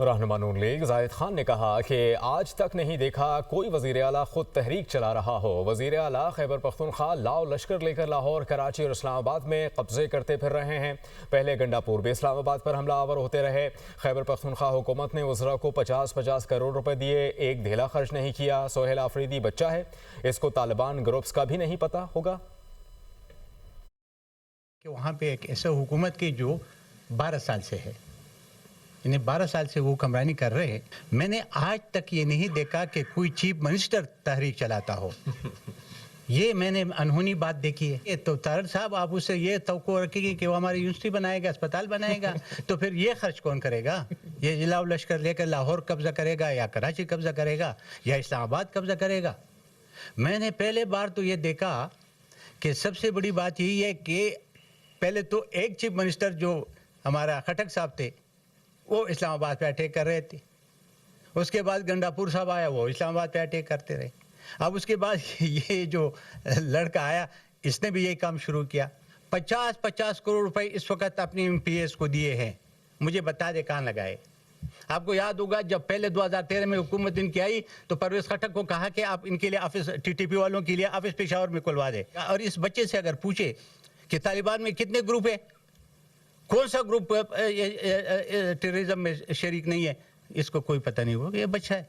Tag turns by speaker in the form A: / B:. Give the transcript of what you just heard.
A: رہنما نون لیگ زاہد خان نے کہا کہ آج تک نہیں دیکھا کوئی وزیر اعلیٰ خود تحریک چلا رہا ہو۔ وزیر اعلیٰ خیبر پختونخوا لاؤ لشکر لے کر لاہور، کراچی اور اسلام آباد میں قبضے کرتے پھر رہے ہیں۔ پہلے گنڈا پور بھی اسلام آباد پر حملہ آور ہوتے رہے۔ خیبر پختونخوا حکومت نے وزراء کو 50 کروڑ روپے دیے، ایک دھیلا خرچ نہیں کیا۔ سہیل آفریدی بچہ ہے، اس کو طالبان گروپس کا بھی نہیں پتہ ہوگا
B: کہ وہاں پہ ایک ایسا حکومت کی جو 12 سال سے ہے، انہیں 12 سال سے وہ حکمرانی کر رہے ہیں۔ میں نے آج تک یہ نہیں دیکھا کہ کوئی چیف منسٹر تحریک چلاتا ہو۔ یہ میں نے انہونی بات دیکھی ہے۔ تو طارق صاحب آپ اس سے یہ توقع رکھیں گے کہ وہ ہماری یونیورسٹی بنائے گا، اسپتال بنائے گا، تو پھر یہ خرچ کون کرے گا؟ یہ ضلع لشکر لے کر لاہور قبضہ کرے گا یا کراچی قبضہ کرے گا یا اسلام آباد قبضہ کرے گا؟ میں نے پہلے بار تو یہ دیکھا کہ سب سے بڑی بات یہی ہے کہ پہلے تو ایک چیف منسٹر جو ہمارا خٹک صاحب تھے وہ اسلام آباد پہ اٹیک کر رہے تھے، اس کے بعد گنڈا پور صاحب آیا، وہ اسلام آباد پہ اٹیک کرتے رہے۔ اب اس کے بعد یہ جو لڑکا آیا اس نے بھی یہی کام شروع کیا۔ 50 کروڑ روپے اس وقت اپنی ایم پی ایس کو دیے ہیں، مجھے بتا دے کہاں لگائے۔ آپ کو یاد ہوگا جب پہلے 2013 میں حکومت ان کی آئی تو پرویز خٹک کو کہا کہ آپ ان کے لیے آفس ٹی ٹی پی والوں کے لیے آفس پشاور میں کھلوا دے۔ اور اس بچے سے اگر پوچھے کہ طالبان میں کتنے گروپ ہیں، کون سا گروپ ٹیررزم میں شریک نہیں ہے، اس کو کوئی پتہ نہیں ہوگا، یہ بچہ ہے۔